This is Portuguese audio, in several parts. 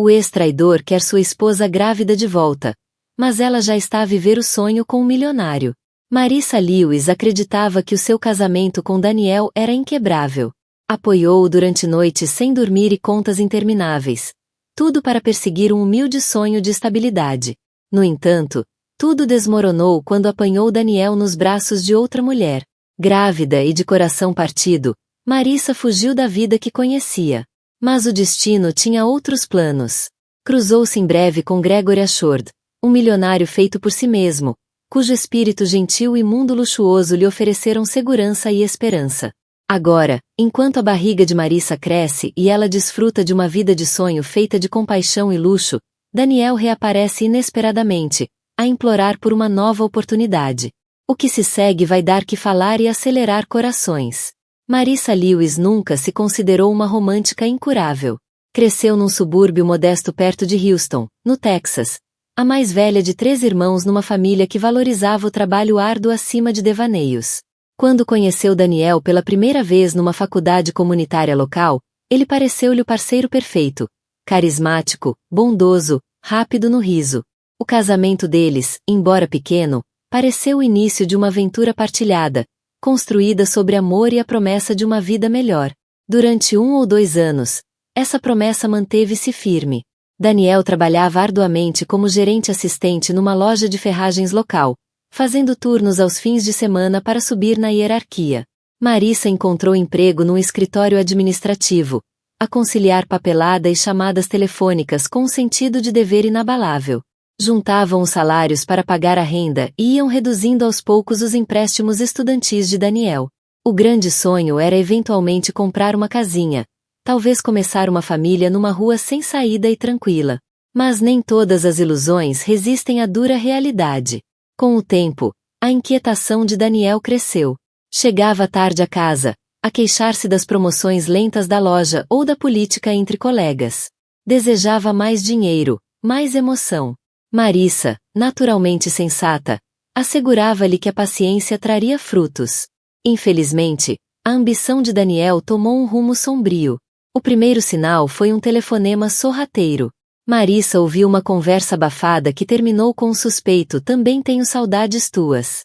O ex-traidor quer sua esposa grávida de volta, mas ela já está a viver o sonho com um milionário. Marissa Lewis acreditava que o seu casamento com Daniel era inquebrável. Apoiou-o durante noites sem dormir e contas intermináveis. Tudo para perseguir um humilde sonho de estabilidade. No entanto, tudo desmoronou quando apanhou Daniel nos braços de outra mulher. Grávida e de coração partido, Marissa fugiu da vida que conhecia. Mas o destino tinha outros planos. Cruzou-se em breve com Gregory Ashford, um milionário feito por si mesmo, cujo espírito gentil e mundo luxuoso lhe ofereceram segurança e esperança. Agora, enquanto a barriga de Marissa cresce e ela desfruta de uma vida de sonho feita de compaixão e luxo, Daniel reaparece inesperadamente, a implorar por uma nova oportunidade. O que se segue vai dar que falar e acelerar corações. Marissa Lewis nunca se considerou uma romântica incurável. Cresceu num subúrbio modesto perto de Houston, no Texas, a mais velha de 3 irmãos numa família que valorizava o trabalho árduo acima de devaneios. Quando conheceu Daniel pela primeira vez numa faculdade comunitária local, ele pareceu-lhe o parceiro perfeito, carismático, bondoso, rápido no riso. O casamento deles, embora pequeno, pareceu o início de uma aventura partilhada, construída sobre amor e a promessa de uma vida melhor. Durante 1 ou 2 anos, essa promessa manteve-se firme. Daniel trabalhava arduamente como gerente assistente numa loja de ferragens local, fazendo turnos aos fins de semana para subir na hierarquia. Marissa encontrou emprego num escritório administrativo, a conciliar papelada e chamadas telefônicas com um sentido de dever inabalável. Juntavam os salários para pagar a renda e iam reduzindo aos poucos os empréstimos estudantis de Daniel. O grande sonho era eventualmente comprar uma casinha, talvez começar uma família numa rua sem saída e tranquila. Mas nem todas as ilusões resistem à dura realidade. Com o tempo, a inquietação de Daniel cresceu. Chegava tarde a casa, a queixar-se das promoções lentas da loja ou da política entre colegas. Desejava mais dinheiro, mais emoção. Marissa, naturalmente sensata, assegurava-lhe que a paciência traria frutos. Infelizmente, a ambição de Daniel tomou um rumo sombrio. O primeiro sinal foi um telefonema sorrateiro. Marissa ouviu uma conversa abafada que terminou com um suspeito: também tenho saudades tuas.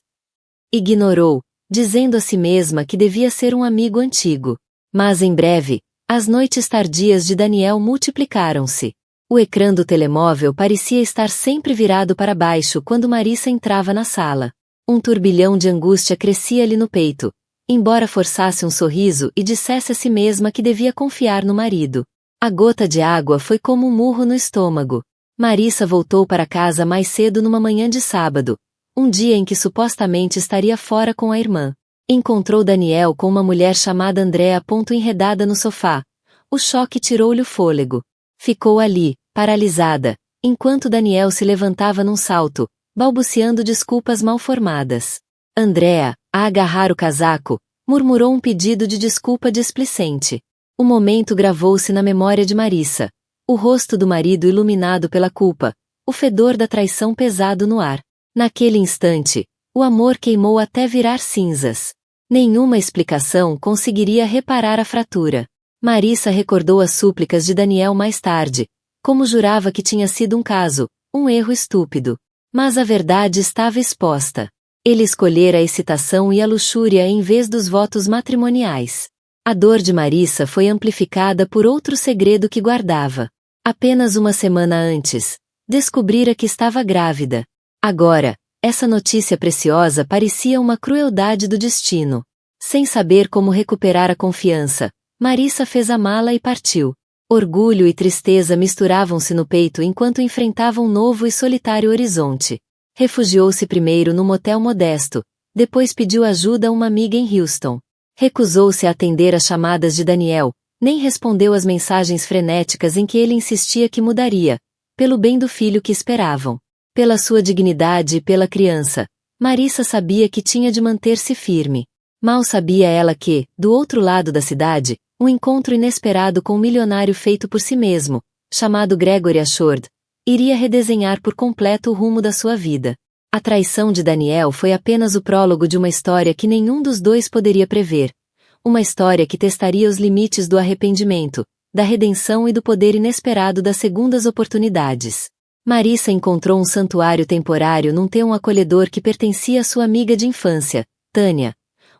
Ignorou, dizendo a si mesma que devia ser um amigo antigo. Mas em breve, as noites tardias de Daniel multiplicaram-se. O ecrã do telemóvel parecia estar sempre virado para baixo quando Marissa entrava na sala. Um turbilhão de angústia crescia-lhe no peito, embora forçasse um sorriso e dissesse a si mesma que devia confiar no marido. A gota de água foi como um murro no estômago. Marissa voltou para casa mais cedo numa manhã de sábado, um dia em que supostamente estaria fora com a irmã. Encontrou Daniel com uma mulher chamada Andrea enredada no sofá. O choque tirou-lhe o fôlego. Ficou ali, paralisada, enquanto Daniel se levantava num salto, balbuciando desculpas mal formadas. Andrea, a agarrar o casaco, murmurou um pedido de desculpa displicente. O momento gravou-se na memória de Marissa. O rosto do marido iluminado pela culpa, o fedor da traição pesado no ar. Naquele instante, o amor queimou até virar cinzas. Nenhuma explicação conseguiria reparar a fratura. Marissa recordou as súplicas de Daniel mais tarde, como jurava que tinha sido um caso, um erro estúpido. Mas a verdade estava exposta. Ele escolhera a excitação e a luxúria em vez dos votos matrimoniais. A dor de Marissa foi amplificada por outro segredo que guardava. Apenas uma semana antes, descobrira que estava grávida. Agora, essa notícia preciosa parecia uma crueldade do destino. Sem saber como recuperar a confiança, Marissa fez a mala e partiu. Orgulho e tristeza misturavam-se no peito enquanto enfrentava um novo e solitário horizonte. Refugiou-se primeiro num motel modesto, depois pediu ajuda a uma amiga em Houston. Recusou-se a atender as chamadas de Daniel, nem respondeu às mensagens frenéticas em que ele insistia que mudaria, pelo bem do filho que esperavam. Pela sua dignidade e pela criança, Marissa sabia que tinha de manter-se firme. Mal sabia ela que, do outro lado da cidade, um encontro inesperado com um milionário feito por si mesmo, chamado Gregory Ashford, iria redesenhar por completo o rumo da sua vida. A traição de Daniel foi apenas o prólogo de uma história que nenhum dos dois poderia prever. Uma história que testaria os limites do arrependimento, da redenção e do poder inesperado das segundas oportunidades. Marissa encontrou um santuário temporário num terreno acolhedor que pertencia à sua amiga de infância, Tânia,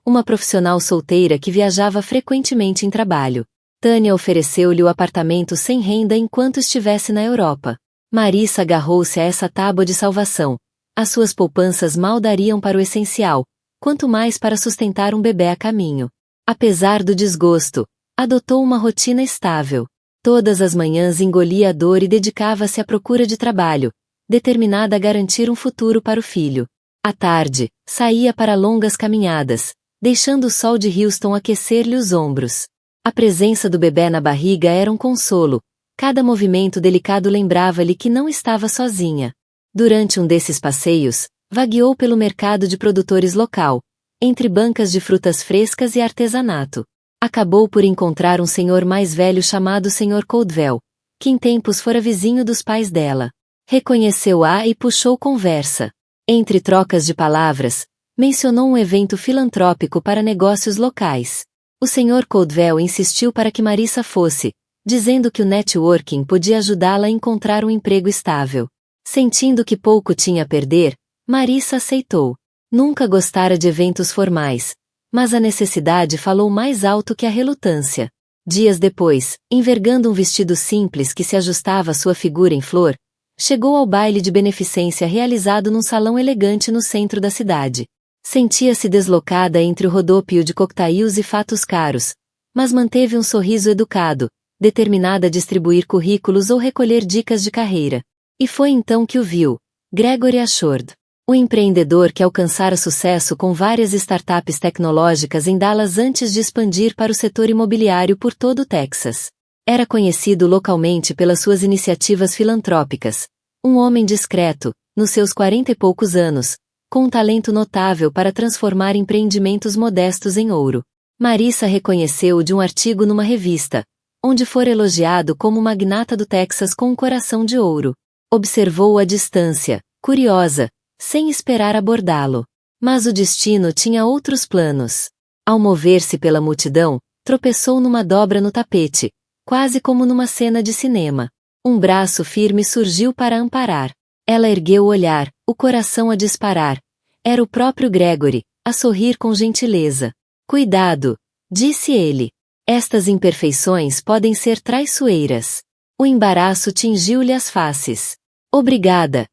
uma profissional solteira que viajava frequentemente em trabalho. Tânia ofereceu-lhe o apartamento sem renda enquanto estivesse na Europa. Marissa agarrou-se a essa tábua de salvação. As suas poupanças mal dariam para o essencial, quanto mais para sustentar um bebê a caminho. Apesar do desgosto, adotou uma rotina estável. Todas as manhãs engolia a dor e dedicava-se à procura de trabalho, determinada a garantir um futuro para o filho. À tarde, saía para longas caminhadas, deixando o sol de Houston aquecer-lhe os ombros. A presença do bebê na barriga era um consolo. Cada movimento delicado lembrava-lhe que não estava sozinha. Durante um desses passeios, vagueou pelo mercado de produtores local, entre bancas de frutas frescas e artesanato. Acabou por encontrar um senhor mais velho chamado Sr. Coldwell, que em tempos fora vizinho dos pais dela. Reconheceu-a e puxou conversa. Entre trocas de palavras, mencionou um evento filantrópico para negócios locais. O Sr. Coldwell insistiu para que Marissa fosse, dizendo que o networking podia ajudá-la a encontrar um emprego estável. Sentindo que pouco tinha a perder, Marissa aceitou. Nunca gostara de eventos formais, mas a necessidade falou mais alto que a relutância. Dias depois, envergando um vestido simples que se ajustava à sua figura em flor, chegou ao baile de beneficência realizado num salão elegante no centro da cidade. Sentia-se deslocada entre o rodópio de coquetéis e fatos caros, mas manteve um sorriso educado, determinada a distribuir currículos ou recolher dicas de carreira. E foi então que o viu, Gregory Ashford, o empreendedor que alcançara sucesso com várias startups tecnológicas em Dallas antes de expandir para o setor imobiliário por todo o Texas. Era conhecido localmente pelas suas iniciativas filantrópicas. Um homem discreto, nos seus 40 e poucos anos, com um talento notável para transformar empreendimentos modestos em ouro. Marissa reconheceu-o de um artigo numa revista, onde fora elogiado como magnata do Texas com um coração de ouro. Observou-o à distância, curiosa, sem esperar abordá-lo. Mas o destino tinha outros planos. Ao mover-se pela multidão, tropeçou numa dobra no tapete, quase como numa cena de cinema. Um braço firme surgiu para amparar. Ela ergueu o olhar, o coração a disparar. Era o próprio Gregory, a sorrir com gentileza. Cuidado, disse ele. Estas imperfeições podem ser traiçoeiras. O embaraço tingiu-lhe as faces. Obrigada,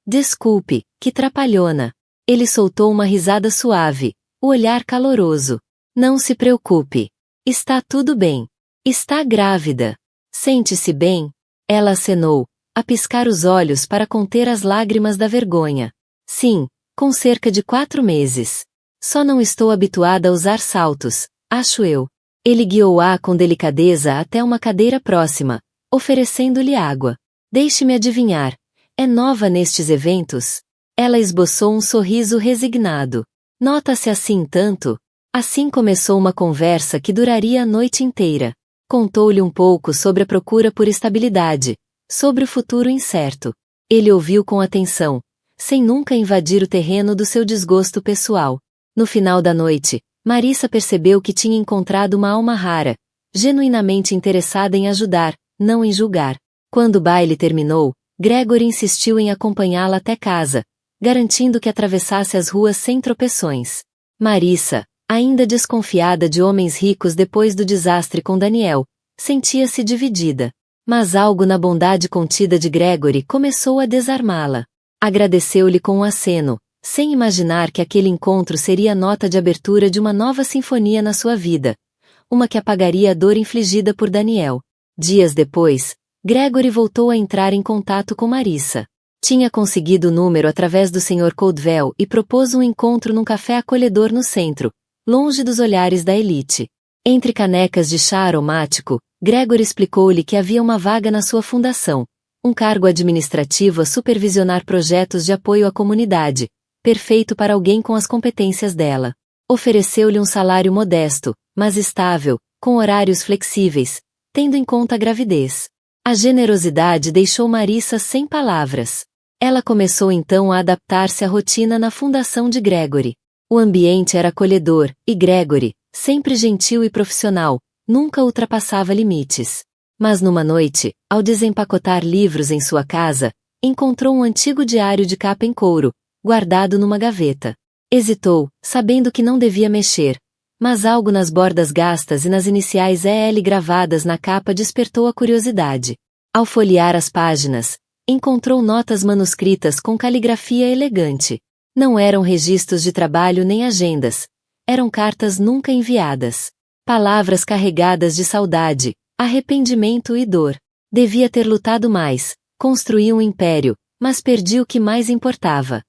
desculpe, que trapalhona. Ele soltou uma risada suave, o olhar caloroso. Não se preocupe. Está tudo bem. Está grávida. Sente-se bem? Ela acenou, a piscar os olhos para conter as lágrimas da vergonha. Sim, com cerca de 4 meses. Só não estou habituada a usar saltos, acho eu. Ele guiou-a com delicadeza até uma cadeira próxima, oferecendo-lhe água. Deixe-me adivinhar. É nova nestes eventos? Ela esboçou um sorriso resignado. Nota-se assim tanto? Assim começou uma conversa que duraria a noite inteira. Contou-lhe um pouco sobre a procura por estabilidade, sobre o futuro incerto. Ele ouviu com atenção, sem nunca invadir o terreno do seu desgosto pessoal. No final da noite, Marissa percebeu que tinha encontrado uma alma rara, genuinamente interessada em ajudar, não em julgar. Quando o baile terminou, Gregory insistiu em acompanhá-la até casa, garantindo que atravessasse as ruas sem tropeções. Marissa, ainda desconfiada de homens ricos depois do desastre com Daniel, sentia-se dividida. Mas algo na bondade contida de Gregory começou a desarmá-la. Agradeceu-lhe com um aceno, sem imaginar que aquele encontro seria a nota de abertura de uma nova sinfonia na sua vida, uma que apagaria a dor infligida por Daniel. Dias depois, Gregory voltou a entrar em contato com Marissa. Tinha conseguido o número através do Sr. Coldwell e propôs um encontro num café acolhedor no centro, longe dos olhares da elite. Entre canecas de chá aromático, Gregory explicou-lhe que havia uma vaga na sua fundação, um cargo administrativo a supervisionar projetos de apoio à comunidade, perfeito para alguém com as competências dela. Ofereceu-lhe um salário modesto, mas estável, com horários flexíveis, tendo em conta a gravidez. A generosidade deixou Marissa sem palavras. Ela começou então a adaptar-se à rotina na fundação de Gregory. O ambiente era acolhedor, e Gregory, sempre gentil e profissional, nunca ultrapassava limites. Mas numa noite, ao desempacotar livros em sua casa, encontrou um antigo diário de capa em couro, guardado numa gaveta. Hesitou, sabendo que não devia mexer, mas algo nas bordas gastas e nas iniciais EL gravadas na capa despertou a curiosidade. Ao folhear as páginas, encontrou notas manuscritas com caligrafia elegante. Não eram registros de trabalho nem agendas, eram cartas nunca enviadas. Palavras carregadas de saudade, arrependimento e dor. Devia ter lutado mais, construí um império, mas perdi o que mais importava.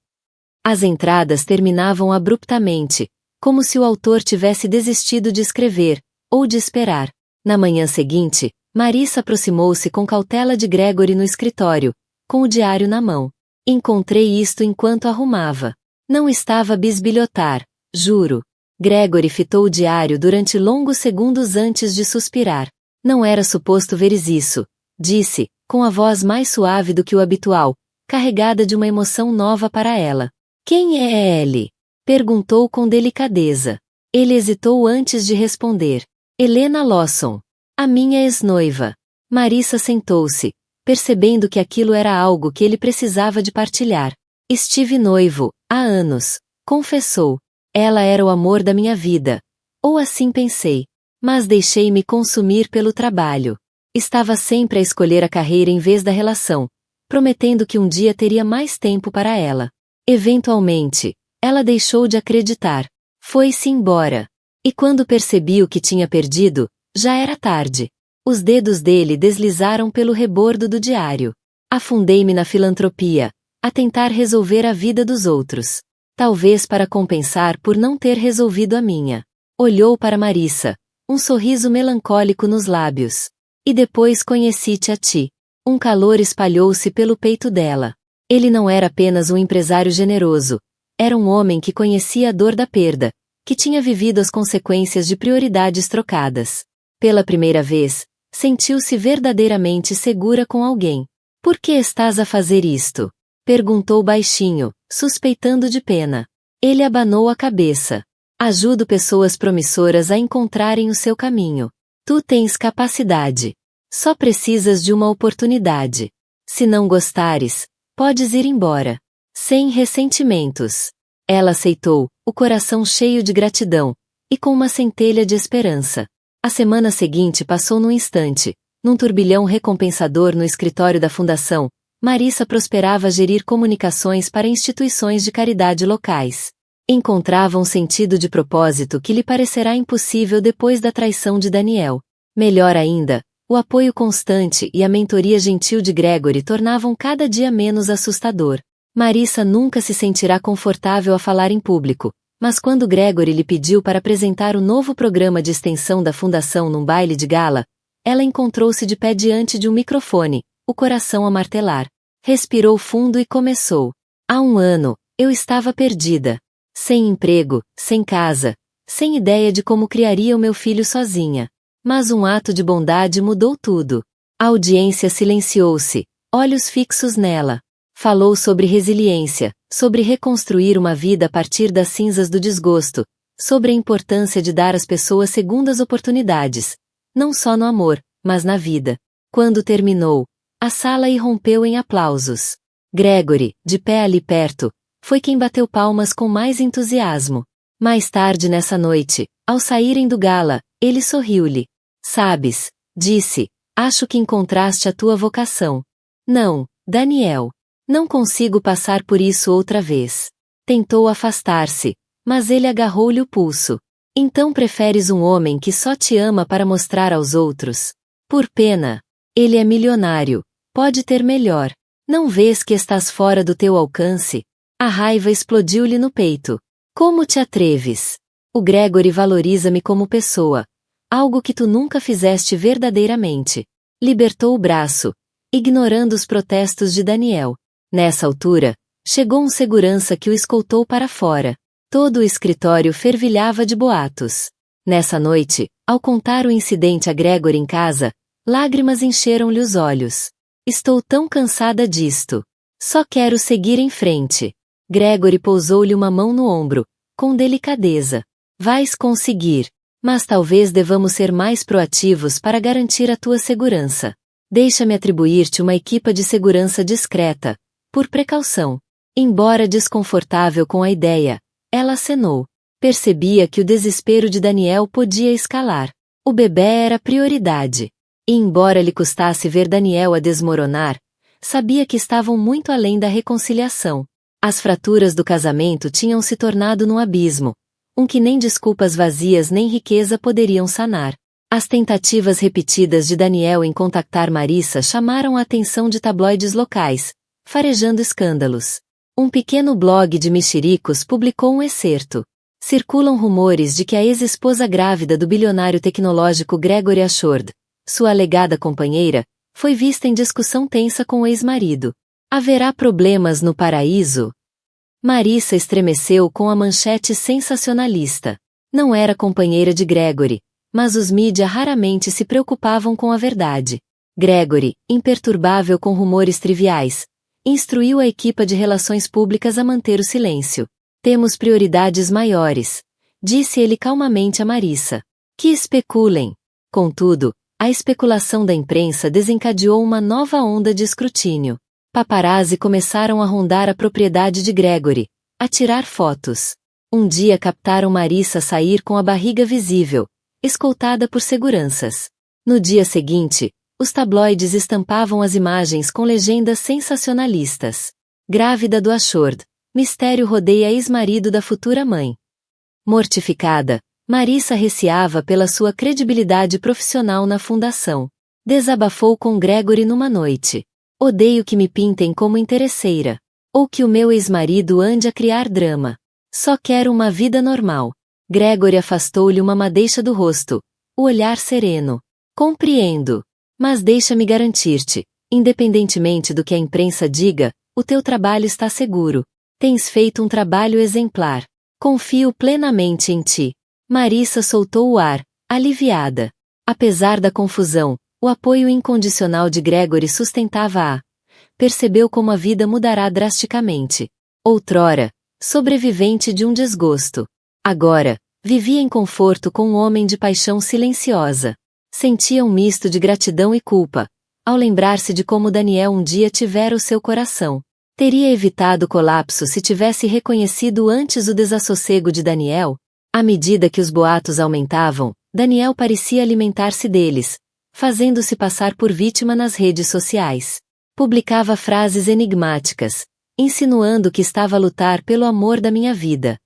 As entradas terminavam abruptamente, como se o autor tivesse desistido de escrever, ou de esperar. Na manhã seguinte, Marissa aproximou-se com cautela de Gregory no escritório, com o diário na mão. Encontrei isto enquanto arrumava. Não estava a bisbilhotar, juro. Gregory fitou o diário durante longos segundos antes de suspirar. Não era suposto veres isso, disse, com a voz mais suave do que o habitual, carregada de uma emoção nova para ela. Quem é ele? Perguntou com delicadeza. Ele hesitou antes de responder. Helena Lawson. A minha ex-noiva. Marissa sentou-se, percebendo que aquilo era algo que ele precisava de partilhar. Estive noivo, há anos, confessou. Ela era o amor da minha vida. Ou assim pensei. Mas deixei-me consumir pelo trabalho. Estava sempre a escolher a carreira em vez da relação, prometendo que um dia teria mais tempo para ela. Eventualmente, ela deixou de acreditar. Foi-se embora. E quando percebi o que tinha perdido, já era tarde. Os dedos dele deslizaram pelo rebordo do diário. Afundei-me na filantropia, a tentar resolver a vida dos outros. Talvez para compensar por não ter resolvido a minha. Olhou para Marissa, um sorriso melancólico nos lábios. E depois conheci-te a ti. Um calor espalhou-se pelo peito dela. Ele não era apenas um empresário generoso. Era um homem que conhecia a dor da perda, que tinha vivido as consequências de prioridades trocadas. Pela primeira vez, sentiu-se verdadeiramente segura com alguém. Por que estás a fazer isto? Perguntou baixinho, suspeitando de pena. Ele abanou a cabeça. Ajudo pessoas promissoras a encontrarem o seu caminho. Tu tens capacidade. Só precisas de uma oportunidade. Se não gostares, podes ir embora. Sem ressentimentos. Ela aceitou, o coração cheio de gratidão, e com uma centelha de esperança. A semana seguinte passou num instante. Num turbilhão recompensador no escritório da fundação, Marissa prosperava a gerir comunicações para instituições de caridade locais. Encontrava um sentido de propósito que lhe parecerá impossível depois da traição de Daniel. Melhor ainda, o apoio constante e a mentoria gentil de Gregory tornavam cada dia menos assustador. Marissa nunca se sentirá confortável a falar em público, mas quando Gregory lhe pediu para apresentar o novo programa de extensão da fundação num baile de gala, ela encontrou-se de pé diante de um microfone, o coração a martelar. Respirou fundo e começou. Há um ano, eu estava perdida. Sem emprego, sem casa, sem ideia de como criaria o meu filho sozinha. Mas um ato de bondade mudou tudo. A audiência silenciou-se, olhos fixos nela. Falou sobre resiliência, sobre reconstruir uma vida a partir das cinzas do desgosto, sobre a importância de dar às pessoas segundas oportunidades, não só no amor, mas na vida. Quando terminou, a sala irrompeu em aplausos. Gregory, de pé ali perto, foi quem bateu palmas com mais entusiasmo. Mais tarde nessa noite, ao saírem do gala, ele sorriu-lhe. Sabes, disse, acho que encontraste a tua vocação. Não, Daniel. Não consigo passar por isso outra vez. Tentou afastar-se, mas ele agarrou-lhe o pulso. Então preferes um homem que só te ama para mostrar aos outros? Por pena. Ele é milionário. Pode ter melhor. Não vês que estás fora do teu alcance? A raiva explodiu-lhe no peito. Como te atreves? O Gregory valoriza-me como pessoa. Algo que tu nunca fizeste verdadeiramente. Libertou o braço, ignorando os protestos de Daniel. Nessa altura, chegou um segurança que o escoltou para fora. Todo o escritório fervilhava de boatos. Nessa noite, ao contar o incidente a Gregory em casa, lágrimas encheram-lhe os olhos. Estou tão cansada disto. Só quero seguir em frente. Gregory pousou-lhe uma mão no ombro, com delicadeza. Vais conseguir. Mas talvez devamos ser mais proativos para garantir a tua segurança. Deixa-me atribuir-te uma equipa de segurança discreta, por precaução. Embora desconfortável com a ideia, ela acenou. Percebia que o desespero de Daniel podia escalar. O bebê era prioridade. E embora lhe custasse ver Daniel a desmoronar, sabia que estavam muito além da reconciliação. As fraturas do casamento tinham se tornado num abismo, que nem desculpas vazias nem riqueza poderiam sanar. As tentativas repetidas de Daniel em contactar Marissa chamaram a atenção de tabloides locais, farejando escândalos. Um pequeno blog de mexericos publicou um excerto. Circulam rumores de que a ex-esposa grávida do bilionário tecnológico Gregory Ashford, sua alegada companheira, foi vista em discussão tensa com o ex-marido. Haverá problemas no paraíso? Marissa estremeceu com a manchete sensacionalista. Não era companheira de Gregory, mas os mídia raramente se preocupavam com a verdade. Gregory, imperturbável com rumores triviais, instruiu a equipa de relações públicas a manter o silêncio. Temos prioridades maiores, disse ele calmamente a Marissa. Que especulem. Contudo, a especulação da imprensa desencadeou uma nova onda de escrutínio. Paparazzi começaram a rondar a propriedade de Gregory, a tirar fotos. Um dia captaram Marissa sair com a barriga visível, escoltada por seguranças. No dia seguinte, os tabloides estampavam as imagens com legendas sensacionalistas. Grávida do Ashford, mistério rodeia ex-marido da futura mãe. Mortificada, Marissa receava pela sua credibilidade profissional na fundação. Desabafou com Gregory numa noite. Odeio que me pintem como interesseira. Ou que o meu ex-marido ande a criar drama. Só quero uma vida normal. Gregory afastou-lhe uma madeixa do rosto, o olhar sereno. Compreendo. Mas deixa-me garantir-te, independentemente do que a imprensa diga, o teu trabalho está seguro. Tens feito um trabalho exemplar. Confio plenamente em ti. Marissa soltou o ar, aliviada. Apesar da confusão, o apoio incondicional de Gregory sustentava-a. Percebeu como a vida mudará drasticamente. Outrora, sobrevivente de um desgosto. Agora, vivia em conforto com um homem de paixão silenciosa. Sentia um misto de gratidão e culpa, ao lembrar-se de como Daniel um dia tivera o seu coração. Teria evitado o colapso se tivesse reconhecido antes o desassossego de Daniel. À medida que os boatos aumentavam, Daniel parecia alimentar-se deles, fazendo-se passar por vítima nas redes sociais. Publicava frases enigmáticas, insinuando que estava a lutar pelo amor da minha vida.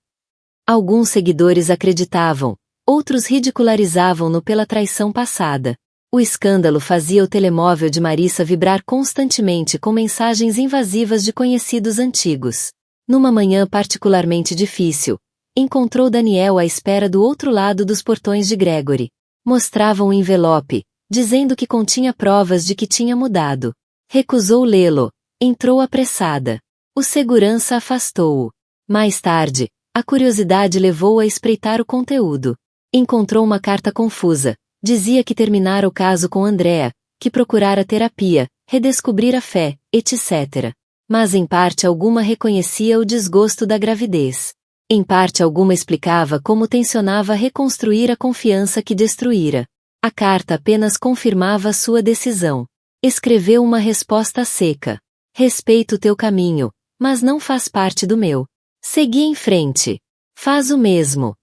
Alguns seguidores acreditavam, outros ridicularizavam-no pela traição passada. O escândalo fazia o telemóvel de Marissa vibrar constantemente com mensagens invasivas de conhecidos antigos. Numa manhã particularmente difícil, encontrou Daniel à espera do outro lado dos portões de Gregory. Mostrava um envelope, dizendo que continha provas de que tinha mudado. Recusou lê-lo, entrou apressada. O segurança afastou-o. Mais tarde, a curiosidade levou-o a espreitar o conteúdo. Encontrou uma carta confusa. Dizia que terminara o caso com Andrea, que procurara terapia, redescobrir a fé, etc. Mas em parte alguma reconhecia o desgosto da gravidez. Em parte alguma explicava como tencionava reconstruir a confiança que destruíra. A carta apenas confirmava sua decisão. Escreveu uma resposta seca. Respeito o teu caminho, mas não faz parte do meu. Segui em frente. Faz o mesmo.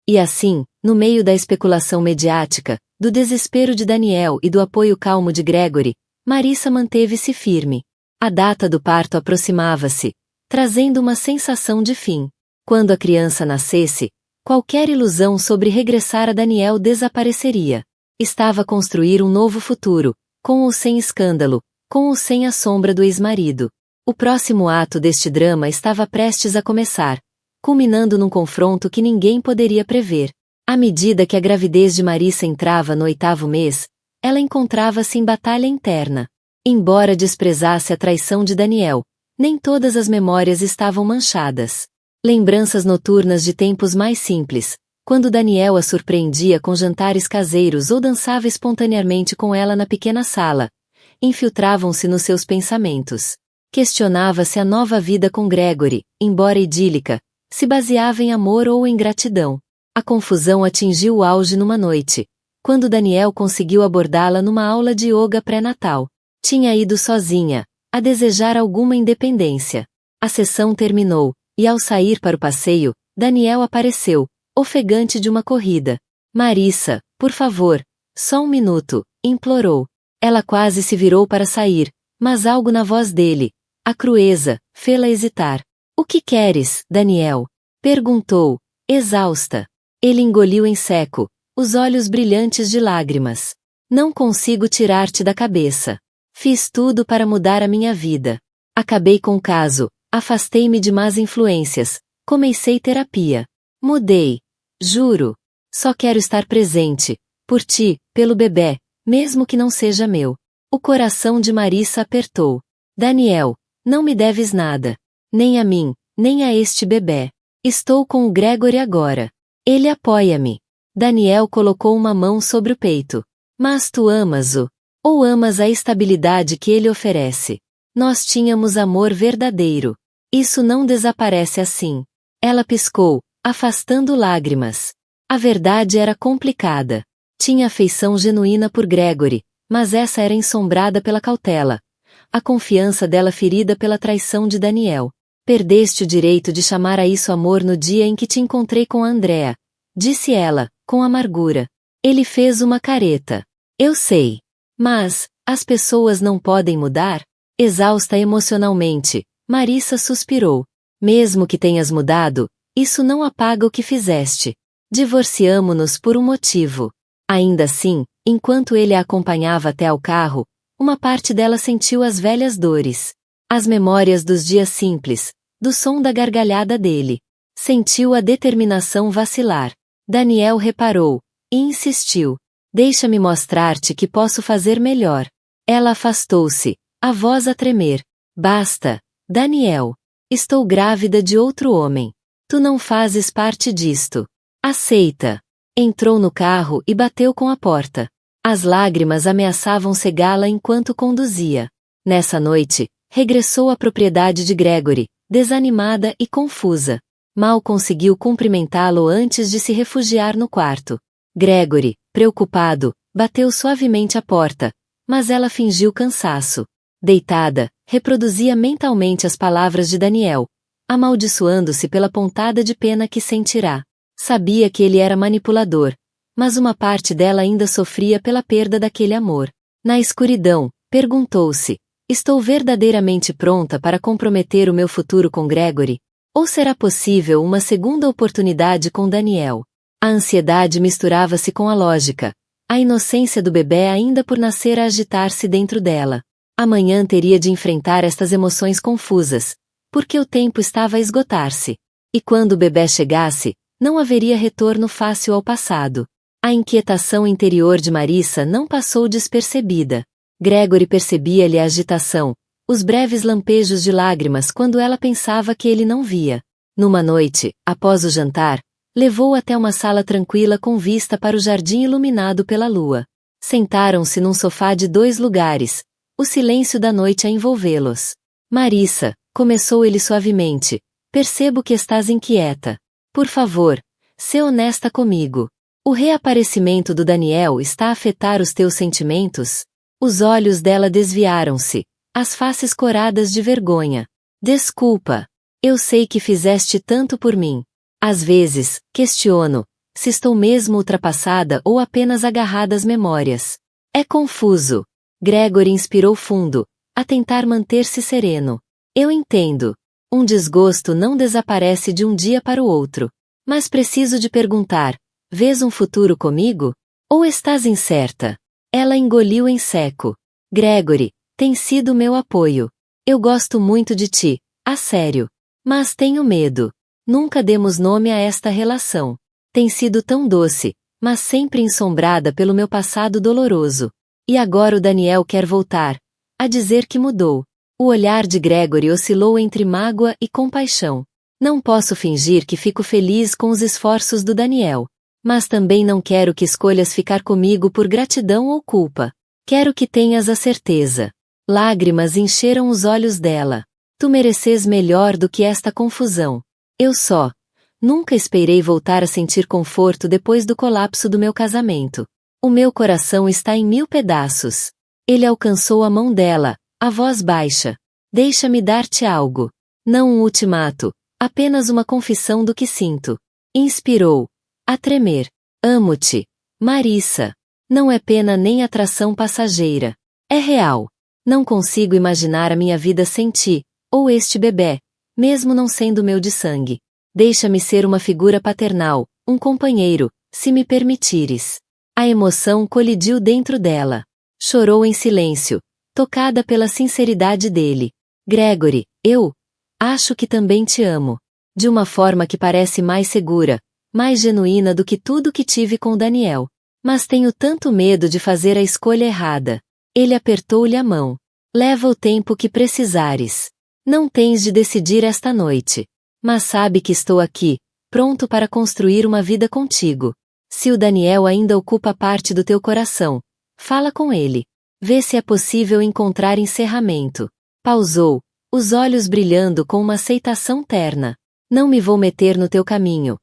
E assim, no meio da especulação mediática, do desespero de Daniel e do apoio calmo de Gregory, Marissa manteve-se firme. A data do parto aproximava-se, trazendo uma sensação de fim. Quando a criança nascesse, qualquer ilusão sobre regressar a Daniel desapareceria. Estava a construir um novo futuro, com ou sem escândalo, com ou sem a sombra do ex-marido. O próximo ato deste drama estava prestes a começar, culminando num confronto que ninguém poderia prever. À medida que a gravidez de Marissa entrava no 8º mês, ela encontrava-se em batalha interna. Embora desprezasse a traição de Daniel, nem todas as memórias estavam manchadas. Lembranças noturnas de tempos mais simples, quando Daniel a surpreendia com jantares caseiros ou dançava espontaneamente com ela na pequena sala, infiltravam-se nos seus pensamentos. Questionava se a nova vida com Gregory, embora idílica, se baseava em amor ou em gratidão. A confusão atingiu o auge numa noite, quando Daniel conseguiu abordá-la numa aula de yoga pré-natal. Tinha ido sozinha, a desejar alguma independência. A sessão terminou, e ao sair para o passeio, Daniel apareceu, ofegante de uma corrida. Marissa, por favor, só um minuto, implorou. Ela quase se virou para sair, mas algo na voz dele, a crueza, fê-la hesitar. O que queres, Daniel? Perguntou, exausta. Ele engoliu em seco, os olhos brilhantes de lágrimas. Não consigo tirar-te da cabeça. Fiz tudo para mudar a minha vida. Acabei com o caso, afastei-me de más influências, comecei terapia. Mudei. Juro. Só quero estar presente, por ti, pelo bebê, mesmo que não seja meu. O coração de Marissa apertou. Daniel, não me deves nada. Nem a mim, nem a este bebê. Estou com o Gregory agora. Ele apoia-me. Daniel colocou uma mão sobre o peito. Mas tu amas-o? Ou amas a estabilidade que ele oferece? Nós tínhamos amor verdadeiro. Isso não desaparece assim. Ela piscou, afastando lágrimas. A verdade era complicada. Tinha afeição genuína por Gregory, mas essa era ensombrada pela cautela. A confiança dela ferida pela traição de Daniel. Perdeste o direito de chamar a isso amor no dia em que te encontrei com a Andrea, disse ela, com amargura. Ele fez uma careta. Eu sei. Mas, as pessoas não podem mudar? Exausta emocionalmente, Marissa suspirou. Mesmo que tenhas mudado, isso não apaga o que fizeste. Divorciamo-nos por um motivo. Ainda assim, enquanto ele a acompanhava até ao carro, uma parte dela sentiu as velhas dores. As memórias dos dias simples, do som da gargalhada dele. Sentiu a determinação vacilar. Daniel reparou, e insistiu. Deixa-me mostrar-te que posso fazer melhor. Ela afastou-se, a voz a tremer. Basta, Daniel. Estou grávida de outro homem. Tu não fazes parte disto. Aceita. Entrou no carro e bateu com a porta. As lágrimas ameaçavam cegá-la enquanto conduzia. Nessa noite, regressou à propriedade de Gregory, desanimada e confusa. Mal conseguiu cumprimentá-lo antes de se refugiar no quarto. Gregory, preocupado, bateu suavemente à porta, mas ela fingiu cansaço. Deitada, reproduzia mentalmente as palavras de Daniel, amaldiçoando-se pela pontada de pena que sentirá. Sabia que ele era manipulador, mas uma parte dela ainda sofria pela perda daquele amor. Na escuridão, perguntou-se, estou verdadeiramente pronta para comprometer o meu futuro com Gregory? Ou será possível uma segunda oportunidade com Daniel? A ansiedade misturava-se com a lógica, a inocência do bebê ainda por nascer a agitar-se dentro dela. Amanhã teria de enfrentar estas emoções confusas, porque o tempo estava a esgotar-se. E quando o bebê chegasse, não haveria retorno fácil ao passado. A inquietação interior de Marissa não passou despercebida. Gregory percebia-lhe a agitação, os breves lampejos de lágrimas quando ela pensava que ele não via. Numa noite, após o jantar, levou-a até uma sala tranquila com vista para o jardim iluminado pela lua. Sentaram-se num sofá de 2 lugares, o silêncio da noite a envolvê-los. Marissa, começou ele suavemente, percebo que estás inquieta. Por favor, sê honesta comigo. O reaparecimento do Daniel está a afetar os teus sentimentos? Os olhos dela desviaram-se, as faces coradas de vergonha. Desculpa. Eu sei que fizeste tanto por mim. Às vezes, questiono, se estou mesmo ultrapassada ou apenas agarrada às memórias. É confuso. Gregory inspirou fundo, a tentar manter-se sereno. Eu entendo. Um desgosto não desaparece de um dia para o outro. Mas preciso de perguntar, vês um futuro comigo? Ou estás incerta? Ela engoliu em seco. Gregory, tem sido meu apoio. Eu gosto muito de ti, a sério. Mas tenho medo. Nunca demos nome a esta relação. Tem sido tão doce, mas sempre ensombrada pelo meu passado doloroso. E agora o Daniel quer voltar, a dizer que mudou. O olhar de Gregory oscilou entre mágoa e compaixão. Não posso fingir que fico feliz com os esforços do Daniel. Mas também não quero que escolhas ficar comigo por gratidão ou culpa. Quero que tenhas a certeza. Lágrimas encheram os olhos dela. Tu mereces melhor do que esta confusão. Eu só Nunca esperei voltar a sentir conforto depois do colapso do meu casamento. O meu coração está em 1000 pedaços. Ele alcançou a mão dela, a voz baixa. Deixa-me dar-te algo. Não um ultimato, apenas uma confissão do que sinto. Inspirou. A tremer. Amo-te, Marissa. Não é pena nem atração passageira. É real. Não consigo imaginar a minha vida sem ti, ou este bebê, mesmo não sendo meu de sangue. Deixa-me ser uma figura paternal, um companheiro, se me permitires. A emoção colidiu dentro dela. Chorou em silêncio, tocada pela sinceridade dele. Gregory, eu acho que também te amo. De uma forma que parece mais segura, mais genuína do que tudo que tive com Daniel. Mas tenho tanto medo de fazer a escolha errada. Ele apertou-lhe a mão. Leva o tempo que precisares. Não tens de decidir esta noite. Mas sabe que estou aqui, pronto para construir uma vida contigo. Se o Daniel ainda ocupa parte do teu coração, fala com ele. Vê se é possível encontrar encerramento. Pausou, os olhos brilhando com uma aceitação terna. Não me vou meter no teu caminho,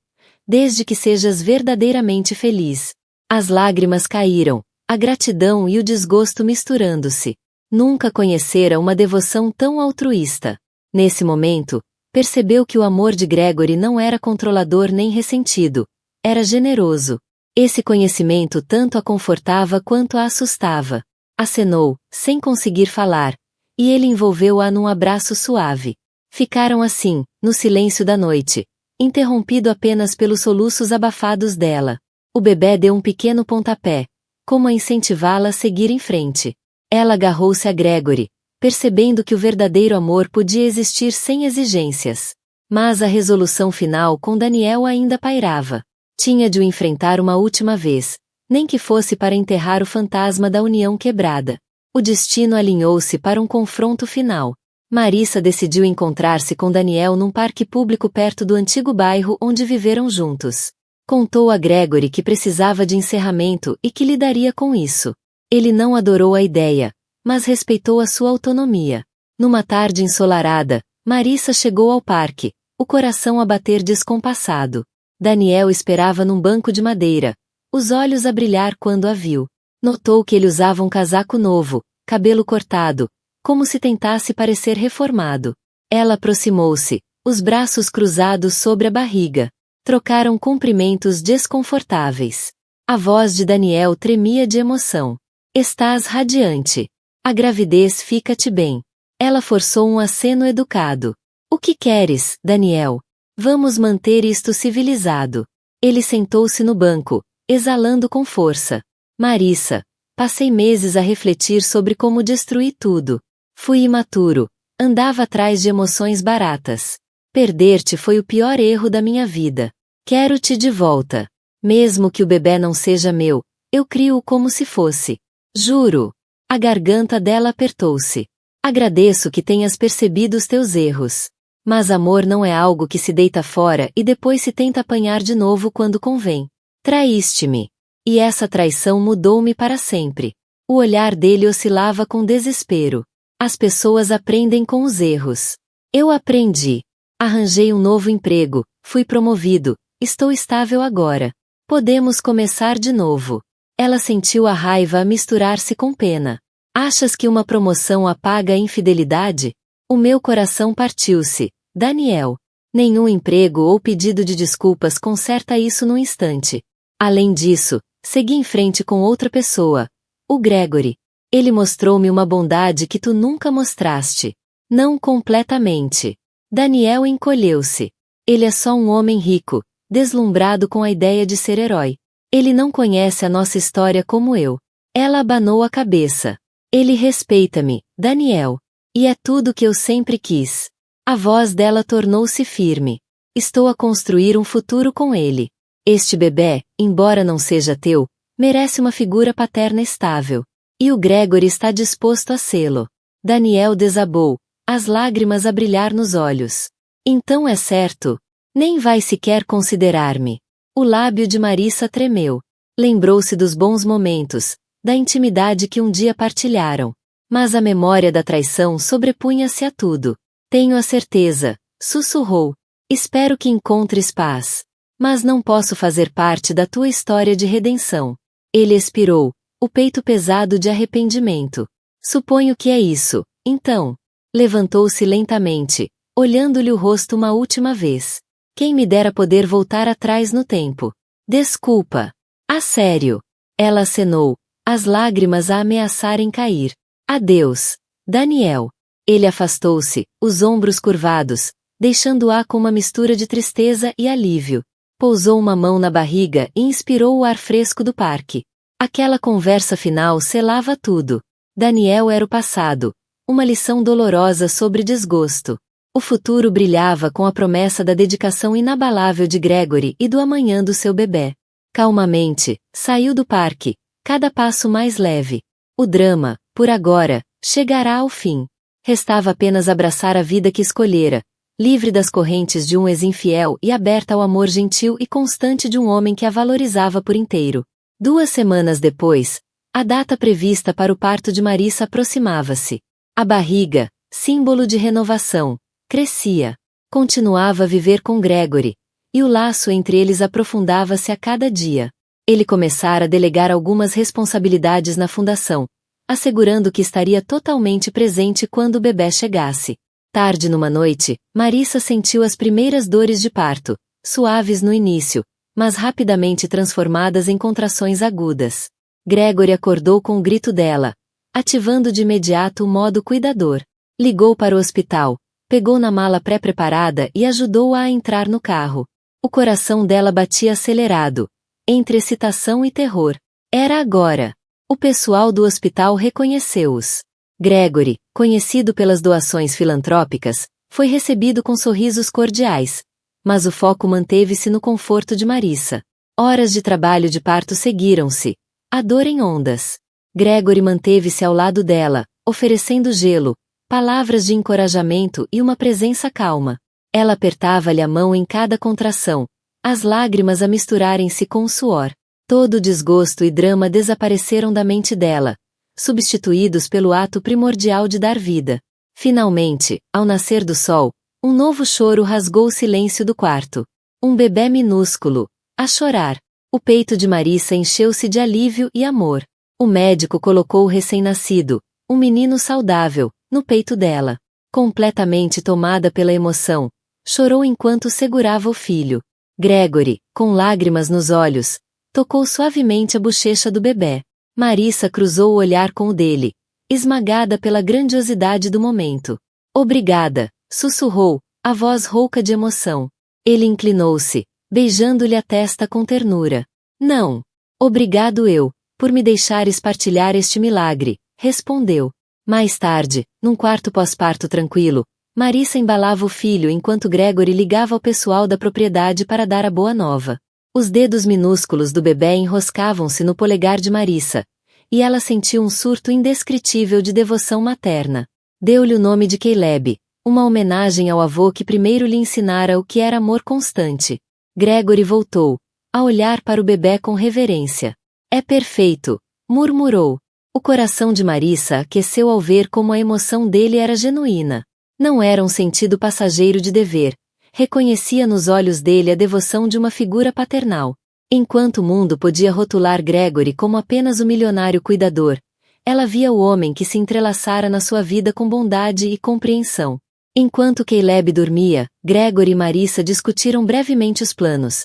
desde que sejas verdadeiramente feliz. As lágrimas caíram, a gratidão e o desgosto misturando-se. Nunca conhecera uma devoção tão altruísta. Nesse momento, percebeu que o amor de Gregory não era controlador nem ressentido. Era generoso. Esse conhecimento tanto a confortava quanto a assustava. Acenou, sem conseguir falar, e ele envolveu-a num abraço suave. Ficaram assim, no silêncio da noite, interrompido apenas pelos soluços abafados dela. O bebê deu um pequeno pontapé, como a incentivá-la a seguir em frente. Ela agarrou-se a Gregory, percebendo que o verdadeiro amor podia existir sem exigências. Mas a resolução final com Daniel ainda pairava. Tinha de o enfrentar uma última vez, nem que fosse para enterrar o fantasma da união quebrada. O destino alinhou-se para um confronto final. Marissa decidiu encontrar-se com Daniel num parque público perto do antigo bairro onde viveram juntos. Contou a Gregory que precisava de encerramento e que lidaria com isso. Ele não adorou a ideia, mas respeitou a sua autonomia. Numa tarde ensolarada, Marissa chegou ao parque, o coração a bater descompassado. Daniel esperava num banco de madeira, os olhos a brilhar quando a viu. Notou que ele usava um casaco novo, cabelo cortado, como se tentasse parecer reformado. Ela aproximou-se, os braços cruzados sobre a barriga. Trocaram cumprimentos desconfortáveis. A voz de Daniel tremia de emoção. Estás radiante. A gravidez fica-te bem. Ela forçou um aceno educado. O que queres, Daniel? Vamos manter isto civilizado. Ele sentou-se no banco, exalando com força. Marissa, passei meses a refletir sobre como destruir tudo. Fui imaturo, andava atrás de emoções baratas. Perder-te foi o pior erro da minha vida. Quero-te de volta. Mesmo que o bebê não seja meu, eu crio-o como se fosse. Juro. A garganta dela apertou-se. Agradeço que tenhas percebido os teus erros. Mas amor não é algo que se deita fora e depois se tenta apanhar de novo quando convém. Traíste-me. E essa traição mudou-me para sempre. O olhar dele oscilava com desespero. As pessoas aprendem com os erros. Eu aprendi. Arranjei um novo emprego, fui promovido, estou estável agora. Podemos começar de novo. Ela sentiu a raiva a misturar-se com pena. Achas que uma promoção apaga a infidelidade? O meu coração partiu-se. Daniel. Nenhum emprego ou pedido de desculpas conserta isso no instante. Além disso, segui em frente com outra pessoa. O Gregory. Ele mostrou-me uma bondade que tu nunca mostraste. Não completamente. Daniel encolheu-se. Ele é só um homem rico, deslumbrado com a ideia de ser herói. Ele não conhece a nossa história como eu. Ela abanou a cabeça. Ele respeita-me, Daniel. E é tudo que eu sempre quis. A voz dela tornou-se firme. Estou a construir um futuro com ele. Este bebê, embora não seja teu, merece uma figura paterna estável. E o Gregory está disposto a sê-lo. Daniel desabou, as lágrimas a brilhar nos olhos. Então é certo. Nem vai sequer considerar-me. O lábio de Marissa tremeu. Lembrou-se dos bons momentos, da intimidade que um dia partilharam. Mas a memória da traição sobrepunha-se a tudo. Tenho a certeza, sussurrou. Espero que encontres paz. Mas não posso fazer parte da tua história de redenção. Ele expirou, o peito pesado de arrependimento. Suponho que é isso, então. Levantou-se lentamente, olhando-lhe o rosto uma última vez. Quem me dera poder voltar atrás no tempo. Desculpa. A sério. Ela acenou, as lágrimas a ameaçarem cair. Adeus, Daniel. Ele afastou-se, os ombros curvados, deixando-a com uma mistura de tristeza e alívio. Pousou uma mão na barriga e inspirou o ar fresco do parque. Aquela conversa final selava tudo. Daniel era o passado, uma lição dolorosa sobre desgosto. O futuro brilhava com a promessa da dedicação inabalável de Gregory e do amanhã do seu bebê. Calmamente, saiu do parque, cada passo mais leve. O drama, por agora, chegará ao fim. Restava apenas abraçar a vida que escolhera, livre das correntes de um ex-infiel e aberta ao amor gentil e constante de um homem que a valorizava por inteiro. 2 semanas depois, a data prevista para o parto de Marissa aproximava-se. A barriga, símbolo de renovação, crescia. Continuava a viver com Gregory, e o laço entre eles aprofundava-se a cada dia. Ele começara a delegar algumas responsabilidades na fundação, assegurando que estaria totalmente presente quando o bebê chegasse. Tarde numa noite, Marissa sentiu as primeiras dores de parto, suaves no início, mas rapidamente transformadas em contrações agudas. Gregory acordou com o grito dela, ativando de imediato o modo cuidador. Ligou para o hospital, pegou na mala pré-preparada e ajudou-a a entrar no carro. O coração dela batia acelerado, entre excitação e terror. Era agora. O pessoal do hospital reconheceu-os. Gregory, conhecido pelas doações filantrópicas, foi recebido com sorrisos cordiais, mas o foco manteve-se no conforto de Marissa. Horas de trabalho de parto seguiram-se, a dor em ondas. Gregory manteve-se ao lado dela, oferecendo gelo, palavras de encorajamento e uma presença calma. Ela apertava-lhe a mão em cada contração, as lágrimas a misturarem-se com o suor. Todo o desgosto e drama desapareceram da mente dela, substituídos pelo ato primordial de dar vida. Finalmente, ao nascer do sol, um novo choro rasgou o silêncio do quarto. Um bebê minúsculo, a chorar. O peito de Marissa encheu-se de alívio e amor. O médico colocou o recém-nascido, um menino saudável, no peito dela. Completamente tomada pela emoção, chorou enquanto segurava o filho. Gregory, com lágrimas nos olhos, tocou suavemente a bochecha do bebê. Marissa cruzou o olhar com o dele, esmagada pela grandiosidade do momento. Obrigada, sussurrou, a voz rouca de emoção. Ele inclinou-se, beijando-lhe a testa com ternura. Não. Obrigado eu, por me deixares partilhar este milagre, respondeu. Mais tarde, num quarto pós-parto tranquilo, Marissa embalava o filho enquanto Gregory ligava ao pessoal da propriedade para dar a boa nova. Os dedos minúsculos do bebê enroscavam-se no polegar de Marissa, e ela sentiu um surto indescritível de devoção materna. Deu-lhe o nome de Caleb, uma homenagem ao avô que primeiro lhe ensinara o que era amor constante. Gregory voltou, a olhar para o bebê com reverência. É perfeito, murmurou. O coração de Marissa aqueceu ao ver como a emoção dele era genuína. Não era um sentido passageiro de dever. Reconhecia nos olhos dele a devoção de uma figura paternal. Enquanto o mundo podia rotular Gregory como apenas o milionário cuidador, ela via o homem que se entrelaçara na sua vida com bondade e compreensão. Enquanto Caleb dormia, Gregory e Marissa discutiram brevemente os planos.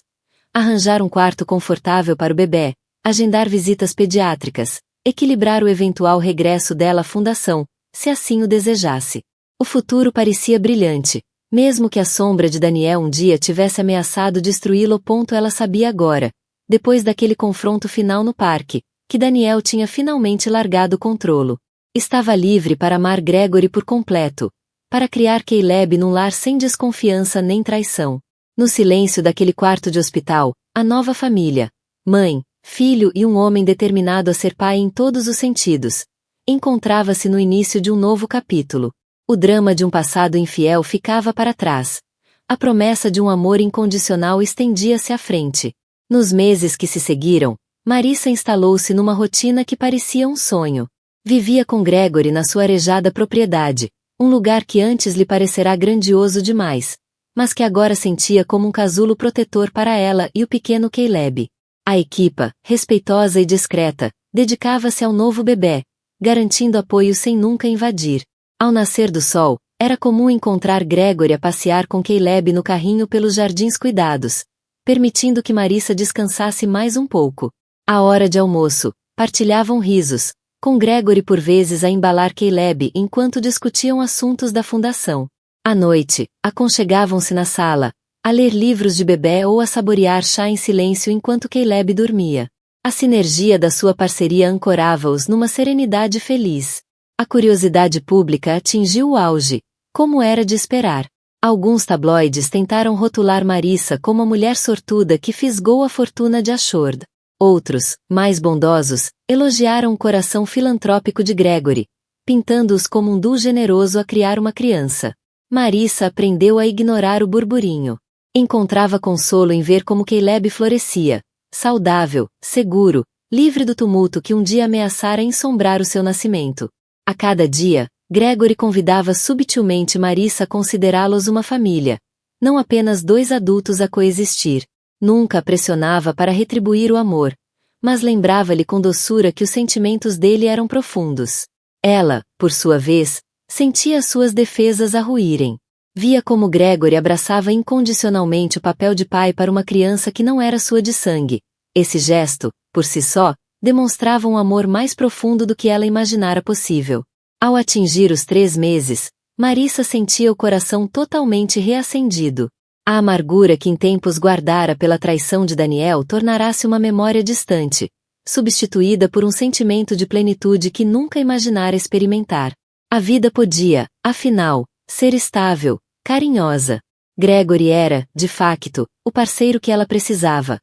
Arranjar um quarto confortável para o bebê, agendar visitas pediátricas, equilibrar o eventual regresso dela à fundação, se assim o desejasse. O futuro parecia brilhante. Mesmo que a sombra de Daniel um dia tivesse ameaçado destruí-lo, ela sabia agora, depois daquele confronto final no parque, que Daniel tinha finalmente largado o controlo. Estava livre para amar Gregory por completo, para criar Caleb num lar sem desconfiança nem traição. No silêncio daquele quarto de hospital, a nova família, mãe, filho e um homem determinado a ser pai em todos os sentidos, encontrava-se no início de um novo capítulo. O drama de um passado infiel ficava para trás. A promessa de um amor incondicional estendia-se à frente. Nos meses que se seguiram, Marissa instalou-se numa rotina que parecia um sonho. Vivia com Gregory na sua arejada propriedade, um lugar que antes lhe parecerá grandioso demais, mas que agora sentia como um casulo protetor para ela e o pequeno Caleb. A equipa, respeitosa e discreta, dedicava-se ao novo bebê, garantindo apoio sem nunca invadir. Ao nascer do sol, era comum encontrar Gregory a passear com Caleb no carrinho pelos jardins cuidados, permitindo que Marissa descansasse mais um pouco. À hora de almoço, partilhavam risos, com Gregory por vezes a embalar Caleb enquanto discutiam assuntos da fundação. À noite, aconchegavam-se na sala, a ler livros de bebê ou a saborear chá em silêncio enquanto Caleb dormia. A sinergia da sua parceria ancorava-os numa serenidade feliz. A curiosidade pública atingiu o auge, como era de esperar. Alguns tabloides tentaram rotular Marissa como a mulher sortuda que fisgou a fortuna de Ashford. Outros, mais bondosos, elogiaram o coração filantrópico de Gregory, pintando-os como um duo generoso a criar uma criança. Marissa aprendeu a ignorar o burburinho. Encontrava consolo em ver como Caleb florescia, saudável, seguro, livre do tumulto que um dia ameaçara ensombrar o seu nascimento. A cada dia, Gregory convidava subtilmente Marissa a considerá-los uma família, não apenas dois adultos a coexistir. Nunca a pressionava para retribuir o amor, mas lembrava-lhe com doçura que os sentimentos dele eram profundos. Ela, por sua vez, sentia suas defesas a ruírem. Via como Gregory abraçava incondicionalmente o papel de pai para uma criança que não era sua de sangue. Esse gesto, por si só, demonstrava um amor mais profundo do que ela imaginara possível. Ao atingir os 3 meses, Marissa sentia o coração totalmente reacendido. A amargura que em tempos guardara pela traição de Daniel tornara-se uma memória distante, substituída por um sentimento de plenitude que nunca imaginara experimentar. A vida podia, afinal, ser estável, carinhosa. Gregory era, de facto, o parceiro que ela precisava.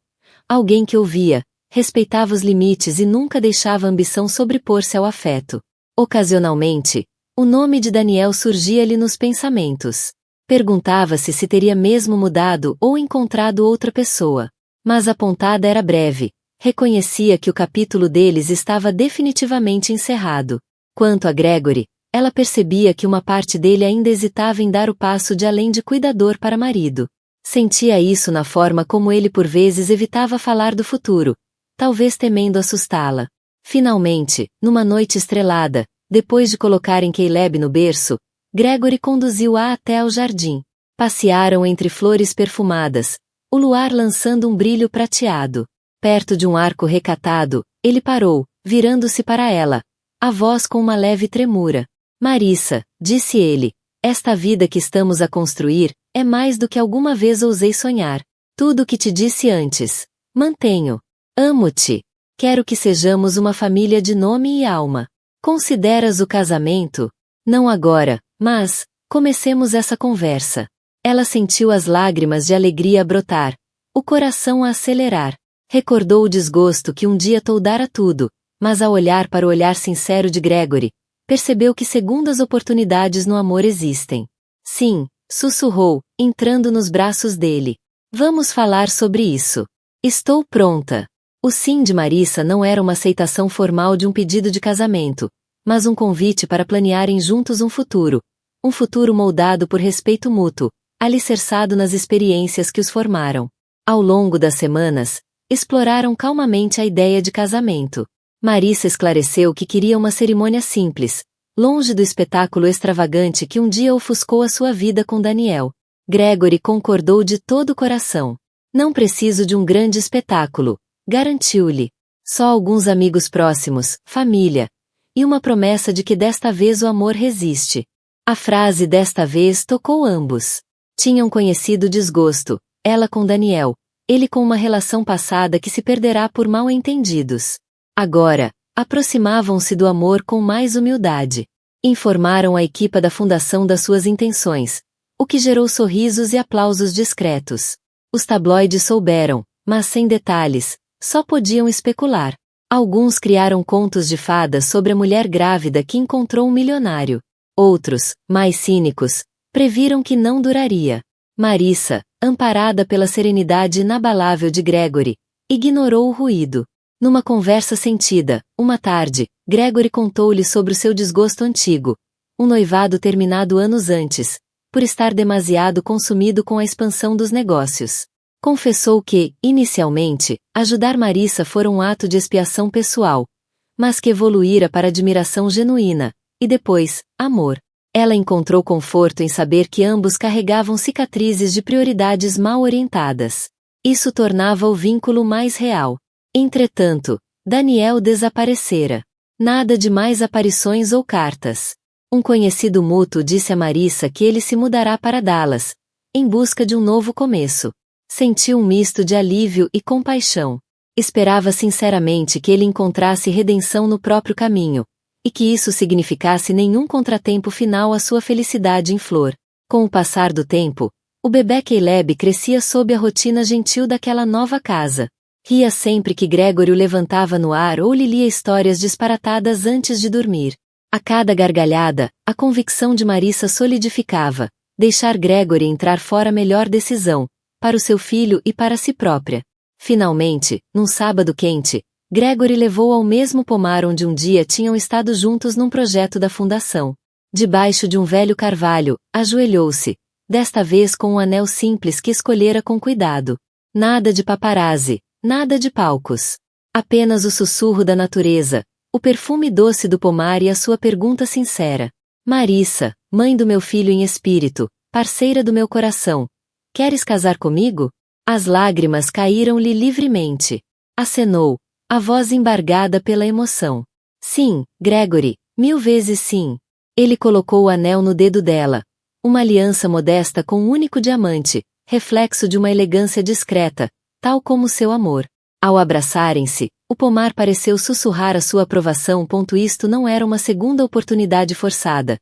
Alguém que ouvia, respeitava os limites e nunca deixava a ambição sobrepor-se ao afeto. Ocasionalmente, o nome de Daniel surgia-lhe nos pensamentos. Perguntava-se se teria mesmo mudado ou encontrado outra pessoa. Mas a pontada era breve. Reconhecia que o capítulo deles estava definitivamente encerrado. Quanto a Gregory, ela percebia que uma parte dele ainda hesitava em dar o passo de além de cuidador para marido. Sentia isso na forma como ele por vezes evitava falar do futuro, talvez temendo assustá-la. Finalmente, numa noite estrelada, depois de colocarem Caleb no berço, Gregory conduziu-a até ao jardim. Passearam entre flores perfumadas, o luar lançando um brilho prateado. Perto de um arco recatado, ele parou, virando-se para ela, a voz com uma leve tremura. Marissa, disse ele, esta vida que estamos a construir, é mais do que alguma vez ousei sonhar. Tudo o que te disse antes. Mantenho. Amo-te. Quero que sejamos uma família de nome e alma. Consideras o casamento? Não agora, mas, comecemos essa conversa. Ela sentiu as lágrimas de alegria brotar, o coração a acelerar. Recordou o desgosto que um dia toldara tudo, mas ao olhar para o olhar sincero de Gregory, percebeu que segundas oportunidades no amor existem. Sim, sussurrou, entrando nos braços dele. Vamos falar sobre isso. Estou pronta. O sim de Marissa não era uma aceitação formal de um pedido de casamento, mas um convite para planearem juntos um futuro moldado por respeito mútuo, alicerçado nas experiências que os formaram. Ao longo das semanas, exploraram calmamente a ideia de casamento. Marissa esclareceu que queria uma cerimônia simples, longe do espetáculo extravagante que um dia ofuscou a sua vida com Daniel. Gregory concordou de todo o coração. Não preciso de um grande espetáculo, garantiu-lhe. Só alguns amigos próximos, família, e uma promessa de que desta vez o amor resiste. A frase desta vez tocou ambos. Tinham conhecido desgosto, ela com Daniel, ele com uma relação passada que se perderá por mal-entendidos. Agora, aproximavam-se do amor com mais humildade. Informaram a equipa da fundação das suas intenções, o que gerou sorrisos e aplausos discretos. Os tabloides souberam, mas sem detalhes, só podiam especular. Alguns criaram contos de fadas sobre a mulher grávida que encontrou um milionário. Outros, mais cínicos, previram que não duraria. Marissa, amparada pela serenidade inabalável de Gregory, ignorou o ruído. Numa conversa sentida, uma tarde, Gregory contou-lhe sobre o seu desgosto antigo, um noivado terminado anos antes, por estar demasiado consumido com a expansão dos negócios. Confessou que, inicialmente, ajudar Marissa fora um ato de expiação pessoal, mas que evoluíra para admiração genuína, e depois, amor. Ela encontrou conforto em saber que ambos carregavam cicatrizes de prioridades mal orientadas. Isso tornava o vínculo mais real. Entretanto, Daniel desaparecera. Nada de mais aparições ou cartas. Um conhecido mútuo disse a Marissa que ele se mudará para Dallas, em busca de um novo começo. Sentiu um misto de alívio e compaixão. Esperava sinceramente que ele encontrasse redenção no próprio caminho, e que isso significasse nenhum contratempo final à sua felicidade em flor. Com o passar do tempo, o bebê Caleb crescia sob a rotina gentil daquela nova casa. Ria sempre que Gregory o levantava no ar ou lhe lia histórias disparatadas antes de dormir. A cada gargalhada, a convicção de Marissa solidificava: deixar Gregory entrar fora a melhor decisão, para o seu filho e para si própria. Finalmente, num sábado quente, Gregory levou ao mesmo pomar onde um dia tinham estado juntos num projeto da fundação. Debaixo de um velho carvalho, ajoelhou-se, desta vez com um anel simples que escolhera com cuidado. Nada de paparazzi, nada de palcos. Apenas o sussurro da natureza, o perfume doce do pomar e a sua pergunta sincera. Marissa, mãe do meu filho em espírito, parceira do meu coração, queres casar comigo? As lágrimas caíram-lhe livremente. Acenou, a voz embargada pela emoção. Sim, Gregory, 1000 vezes sim. Ele colocou o anel no dedo dela. Uma aliança modesta com um único diamante, reflexo de uma elegância discreta, tal como seu amor. Ao abraçarem-se, o pomar pareceu sussurrar a sua aprovação. Isto não era uma segunda oportunidade forçada.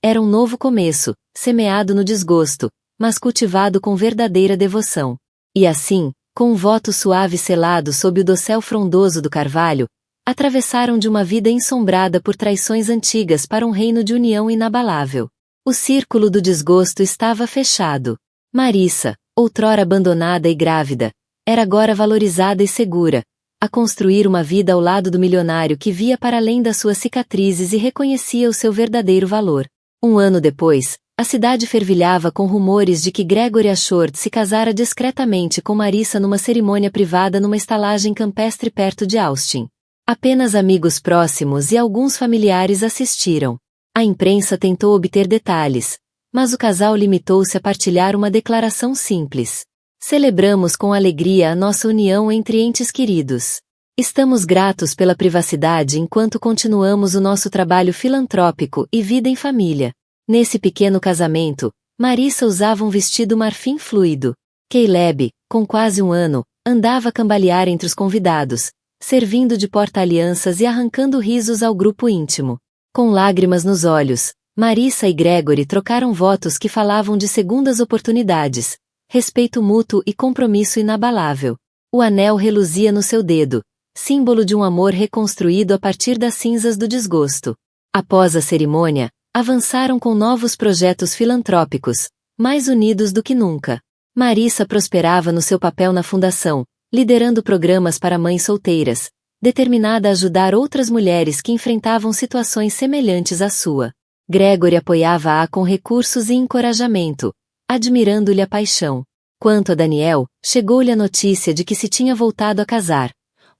Era um novo começo, semeado no desgosto, mas cultivado com verdadeira devoção. E assim, com um voto suave selado sob o dossel frondoso do carvalho, atravessaram de uma vida ensombrada por traições antigas para um reino de união inabalável. O círculo do desgosto estava fechado. Marissa, outrora abandonada e grávida, era agora valorizada e segura, a construir uma vida ao lado do milionário que via para além das suas cicatrizes e reconhecia o seu verdadeiro valor. Um ano depois, a cidade fervilhava com rumores de que Gregory Ashford se casara discretamente com Marissa numa cerimônia privada numa estalagem campestre perto de Austin. Apenas amigos próximos e alguns familiares assistiram. A imprensa tentou obter detalhes, mas o casal limitou-se a partilhar uma declaração simples. Celebramos com alegria a nossa união entre entes queridos. Estamos gratos pela privacidade enquanto continuamos o nosso trabalho filantrópico e vida em família. Nesse pequeno casamento, Marissa usava um vestido marfim fluido. Caleb, com quase 1 ano, andava a cambalear entre os convidados, servindo de porta-alianças e arrancando risos ao grupo íntimo. Com lágrimas nos olhos, Marissa e Gregory trocaram votos que falavam de segundas oportunidades, respeito mútuo e compromisso inabalável. O anel reluzia no seu dedo, símbolo de um amor reconstruído a partir das cinzas do desgosto. Após a cerimônia, avançaram com novos projetos filantrópicos, mais unidos do que nunca. Marissa prosperava no seu papel na fundação, liderando programas para mães solteiras, determinada a ajudar outras mulheres que enfrentavam situações semelhantes à sua. Gregory apoiava-a com recursos e encorajamento, admirando-lhe a paixão. Quanto a Daniel, chegou-lhe a notícia de que se tinha voltado a casar,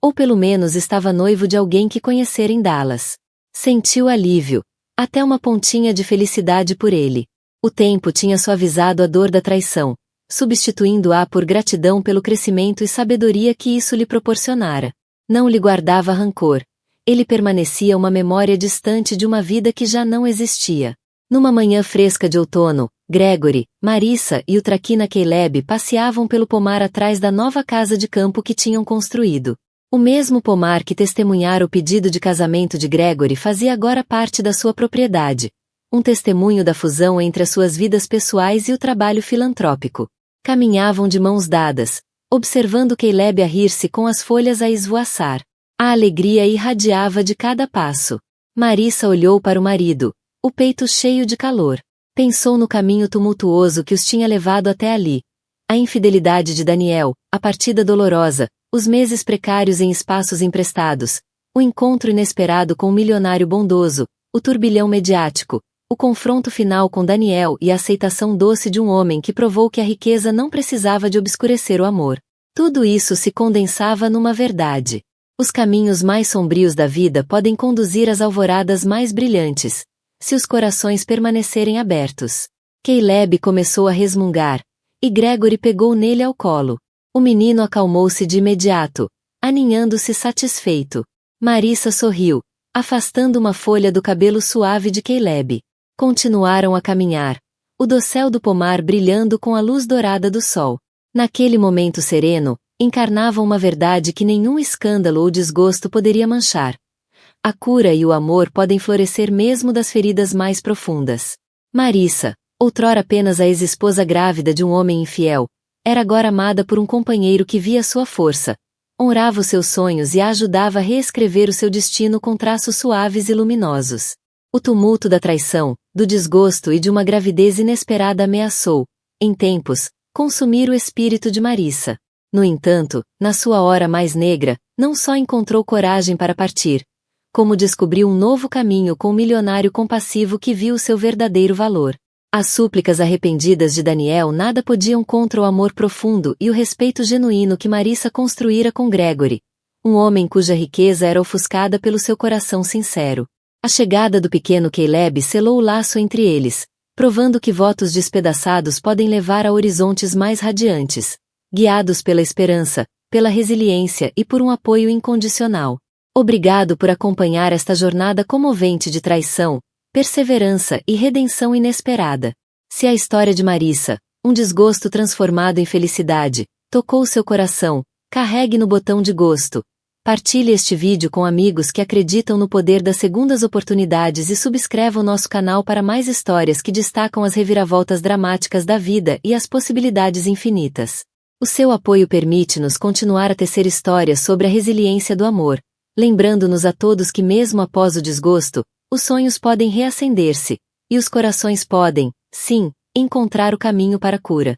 ou pelo menos estava noivo de alguém que conhecera em Dallas. Sentiu alívio, até uma pontinha de felicidade por ele. O tempo tinha suavizado a dor da traição, substituindo-a por gratidão pelo crescimento e sabedoria que isso lhe proporcionara. Não lhe guardava rancor. Ele permanecia uma memória distante de uma vida que já não existia. Numa manhã fresca de outono, Gregory, Marissa e o traquina Caleb passeavam pelo pomar atrás da nova casa de campo que tinham construído. O mesmo pomar que testemunhara o pedido de casamento de Gregory fazia agora parte da sua propriedade, um testemunho da fusão entre as suas vidas pessoais e o trabalho filantrópico. Caminhavam de mãos dadas, observando Caleb a rir-se com as folhas a esvoaçar. A alegria irradiava de cada passo. Marissa olhou para o marido, o peito cheio de calor. Pensou no caminho tumultuoso que os tinha levado até ali. A infidelidade de Daniel, a partida dolorosa, os meses precários em espaços emprestados, o encontro inesperado com um milionário bondoso, o turbilhão mediático, o confronto final com Daniel e a aceitação doce de um homem que provou que a riqueza não precisava de obscurecer o amor. Tudo isso se condensava numa verdade. Os caminhos mais sombrios da vida podem conduzir às alvoradas mais brilhantes, se os corações permanecerem abertos. Caleb começou a resmungar, e Gregory pegou nele ao colo. O menino acalmou-se de imediato, aninhando-se satisfeito. Marissa sorriu, afastando uma folha do cabelo suave de Caleb. Continuaram a caminhar, o dossel do pomar brilhando com a luz dourada do sol. Naquele momento sereno, encarnavam uma verdade que nenhum escândalo ou desgosto poderia manchar. A cura e o amor podem florescer mesmo das feridas mais profundas. Marissa, outrora apenas a ex-esposa grávida de um homem infiel, era agora amada por um companheiro que via sua força, honrava os seus sonhos e a ajudava a reescrever o seu destino com traços suaves e luminosos. O tumulto da traição, do desgosto e de uma gravidez inesperada ameaçou, em tempos, consumir o espírito de Marissa. No entanto, na sua hora mais negra, não só encontrou coragem para partir, como descobriu um novo caminho com o milionário compassivo que viu o seu verdadeiro valor. As súplicas arrependidas de Daniel nada podiam contra o amor profundo e o respeito genuíno que Marissa construíra com Gregory, um homem cuja riqueza era ofuscada pelo seu coração sincero. A chegada do pequeno Caleb selou o laço entre eles, provando que votos despedaçados podem levar a horizontes mais radiantes, guiados pela esperança, pela resiliência e por um apoio incondicional. Obrigado por acompanhar esta jornada comovente de traição, perseverança e redenção inesperada. Se a história de Marissa, um desgosto transformado em felicidade, tocou seu coração, carregue no botão de gosto. Partilhe este vídeo com amigos que acreditam no poder das segundas oportunidades e subscreva o nosso canal para mais histórias que destacam as reviravoltas dramáticas da vida e as possibilidades infinitas. O seu apoio permite-nos continuar a tecer histórias sobre a resiliência do amor, lembrando-nos a todos que mesmo após o desgosto, os sonhos podem reacender-se, e os corações podem, sim, encontrar o caminho para a cura.